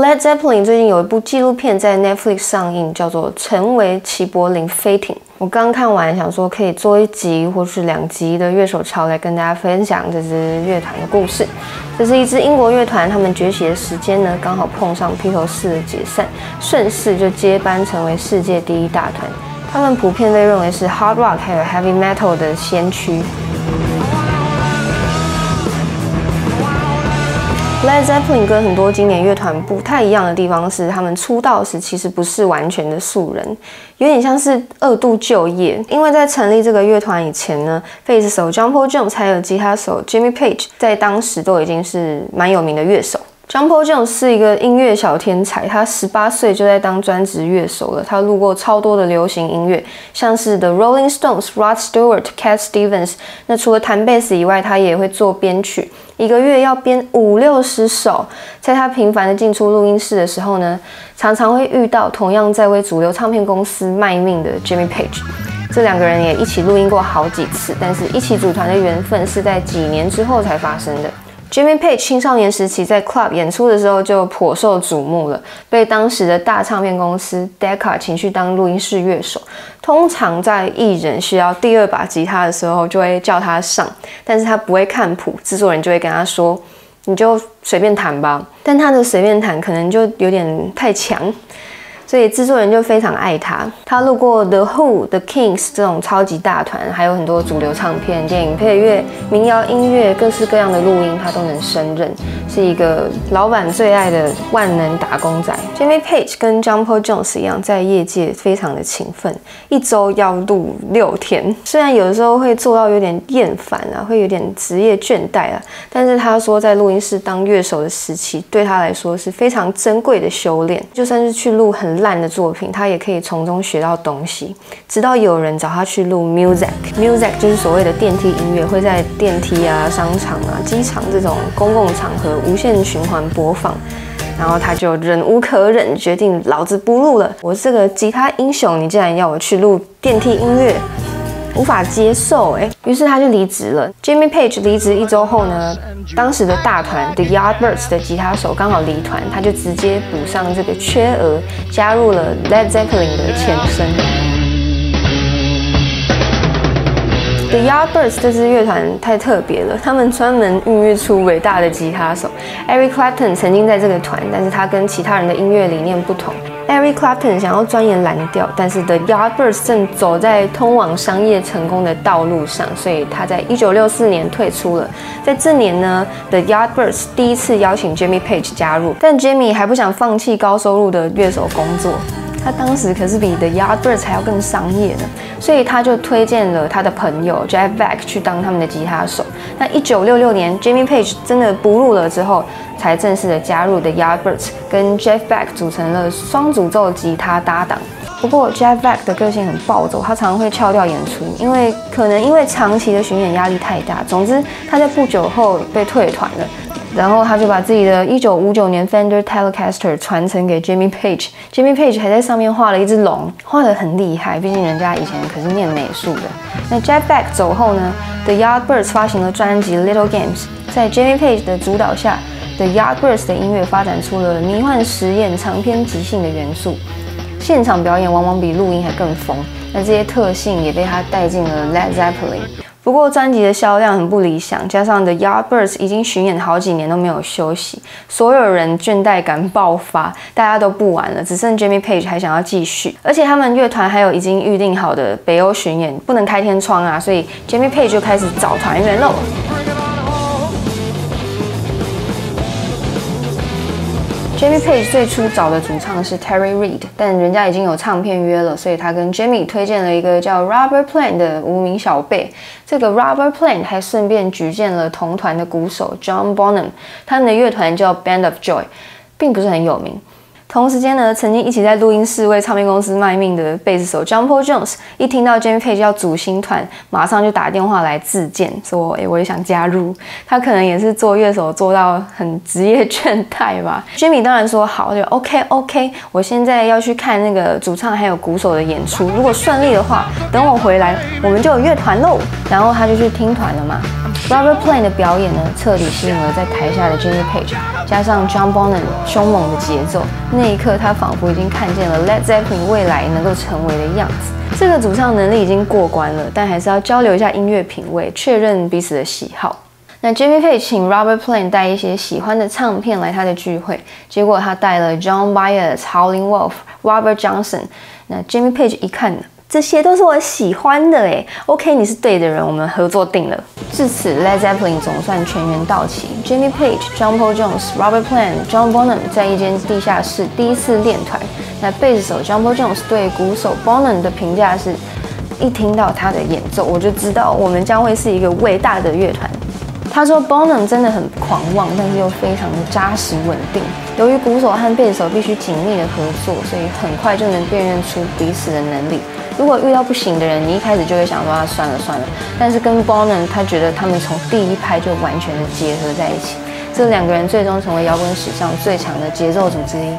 Led Zeppelin 最近有一部纪录片在 Netflix 上映，叫做《成为齐柏林飞艇》。我刚看完，想说可以做1集或是2集的乐手潮来跟大家分享这支乐团的故事。这是一支英国乐团，他们崛起的时间呢，刚好碰上披头士的解散，顺势就接班成为世界第1大团。他们普遍被认为是 Hard Rock 还有 Heavy Metal 的先驱。Led Zeppelin 跟很多经典乐团不太一样的地方是，他们出道时其实不是完全的素人，有点像是2度就业。因为在成立这个乐团以前呢，贝斯手 John Paul Jones 还有吉他手 Jimmy Page 在当时都已经是蛮有名的乐手。John Paul Jones 是一个音乐小天才，他18岁就在当专职乐手了。他录过超多的流行音乐，像是 The Rolling Stones、Rod Stewart、Cat Stevens。那除了弹贝斯以外，他也会做编曲，一个月要编50-60首。在他频繁的进出录音室的时候呢，常常会遇到同样在为主流唱片公司卖命的 Jimmy Page。这2个人也一起录音过好几次，但是一起组团的缘分是在几年之后才发生的。Jimmy Page 青少年时期在 club 演出的时候就颇受瞩目了，被当时的大唱片公司 Decca 请去当录音室乐手。通常在艺人需要第2把吉他的时候，就会叫他上，但是他不会看谱，制作人就会跟他说：“你就随便弹吧。”但他的随便弹可能就有点太强。所以制作人就非常爱他。他录过 The Who、The Kings 这种超级大团，还有很多主流唱片、电影配乐、民谣音乐，各式各样的录音，他都能胜任，是一个老板最爱的万能打工仔。Jimmy Page 跟 John Paul Jones 一样，在业界非常的勤奋，1周要录6天。虽然有的时候会做到有点厌烦啊，会有点职业倦怠啊，但是他说在录音室当乐手的时期，对他来说是非常珍贵的修炼。就算是去录很烂的作品，他也可以从中学到东西。直到有人找他去录 music 就是所谓的电梯音乐，会在电梯啊、商场啊、机场这种公共场合无限循环播放。然后他就忍无可忍，决定老子不录了。我这个吉他英雄，你竟然要我去录电梯音乐，无法接受于是他就离职了。Jimmy Page 离职1周后呢，当时的大团 The Yardbirds 的吉他手刚好离团，他就直接补上这个缺额，加入了 Led Zeppelin 的前身。The Yardbirds 这支乐团太特别了，他们专门孕育出伟大的吉他手 Eric Clapton 曾经在这个团，但是他跟其他人的音乐理念不同。Eric Clapton 想要钻研蓝调，但是 The Yardbirds 正走在通往商业成功的道路上，所以他在1964年退出了。在这年呢 ，The Yardbirds 第1次邀请 Jimmy Page 加入，但 Jimmy 还不想放弃高收入的乐手工作。他当时可是比 The Yardbirds 还要更商业的，所以他就推荐了他的朋友 Jeff Beck 去当他们的吉他手。那1966年 Jimmy Page 真的不录了之后，才正式的加入 The Yardbirds， 跟 Jeff Beck 组成了双主奏吉他搭档。不过 Jeff Beck 的个性很暴走，他常常会翘掉演出，因为长期的巡演压力太大。总之，他在不久后被退团了。然后他就把自己的1959年 Fender Telecaster 传承给 Jimmy Page。Jimmy Page 还在上面画了一只龙，画得很厉害，毕竟人家以前可是念美术的。那 Jeff Beck 走后呢 ，The Yardbirds 发行了专辑 Little Games， 在 Jimmy Page 的主导下 ，The Yardbirds 的音乐发展出了迷幻实验、长篇即兴的元素，现场表演往往比录音还更疯。那这些特性也被他带进了 Led Zeppelin。不过专辑的销量很不理想，加上 The Yardbirds 已经巡演好几年都没有休息，所有人倦怠感爆发，大家都不玩了，只剩 Jimmy Page 还想要继续。而且他们乐团还有已经预定好的北欧巡演，不能开天窗啊，所以 Jimmy Page 就开始找团员喽。Jimmy Page 最初找的主唱是 Terry Reid， 但人家已经有唱片约了，所以他跟 Jimmy 推荐了一个叫 Robert Plant 的无名小辈。这个 Robert Plant 还顺便举荐了同团的鼓手 John Bonham， 他们的乐团叫 Band of Joy， 并不是很有名。同时间呢，曾经一起在录音室为唱片公司卖命的贝斯手 John Paul Jones， 一听到 Jimmy Page 要组新团，马上就打电话来自荐，说：“我也想加入。”他可能也是做乐手做到很职业倦怠吧。Jimmy 当然说好，就 OK， 我现在要去看那个主唱还有鼓手的演出，如果顺利的话，等我回来，我们就有乐团喽。然后他就去听团了嘛。Robert Plant 的表演呢，彻底吸引了在台下的 Jimmy Page， 加上 John Bonham 凶猛的节奏，那一刻他仿佛已经看见了 Led Zeppelin 未来能够成为的样子。这个主唱能力已经过关了，但还是要交流一下音乐品味，确认彼此的喜好。那 Jimmy Page 请 Robert Plant 带一些喜欢的唱片来他的聚会，结果他带了 John Baez、Howlin' Wolf、Robert Johnson。那 Jimmy Page 一看，这些都是我喜欢的诶 ，OK， 你是对的人，我们合作定了。至此 ，Led Zeppelin 总算全员到齐。Jimmy Page、John Paul Jones、Robert Plant、John Bonham 在一间地下室第一次练团。那贝斯手 John Paul Jones 对鼓手 Bonham 的评价是：一听到他的演奏，我就知道我们将会是一个伟大的乐团。他说 Bonham 真的很狂妄，但是又非常的扎实稳定。由于鼓手和贝斯手必须紧密的合作，所以很快就能辨认出彼此的能力。如果遇到不行的人，你一开始就会想说算了。但是跟 Bonham 他觉得他们从第一拍就完全的结合在一起，这两个人最终成为摇滚史上最强的节奏组之一。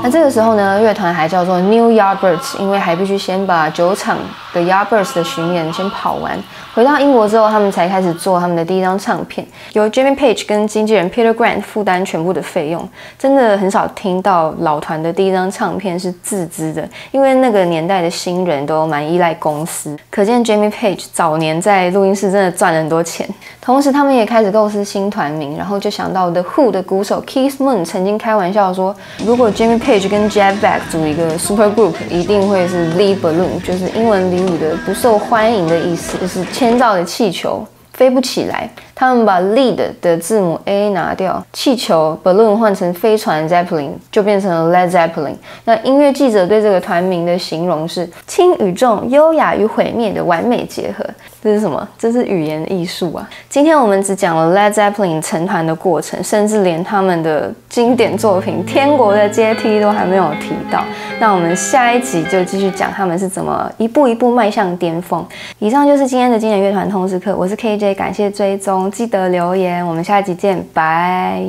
那这个时候呢，乐团还叫做 New Yardbirds， 因为还必须先把9场的 Yardbirds 的巡演先跑完。回到英国之后，他们才开始做他们的第一张唱片，由 Jimmy Page 跟经纪人 Peter Grant 负担全部的费用。真的很少听到老团的第一张唱片是自资的，因为那个年代的新人都蛮依赖公司。可见 Jimmy Page 早年在录音室真的赚了很多钱。同时，他们也开始构思新团名，然后就想到 The Who 的鼓手 Keith Moon 曾经开玩笑说，如果 Jimmy Page 跟 Jeff Beck 组一个 super group， 一定会是 Lead Balloon， 就是英文俚语的不受欢迎的意思，就是千兆的气球飞不起来。他们把 lead 的字母 A 拿掉，气球 balloon 换成飞船 Zeppelin， 就变成了 Led Zeppelin。那音乐记者对这个团名的形容是轻与重、优雅与毁灭的完美结合。这是什么？这是语言艺术啊！今天我们只讲了 Led Zeppelin 成团的过程，甚至连他们的经典作品《天国的阶梯》都还没有提到。那我们下一集就继续讲他们是怎么一步一步迈向巅峰。以上就是今天的经典乐团通识课，我是 KJ， 感谢追踪，记得留言，我们下一集见，拜。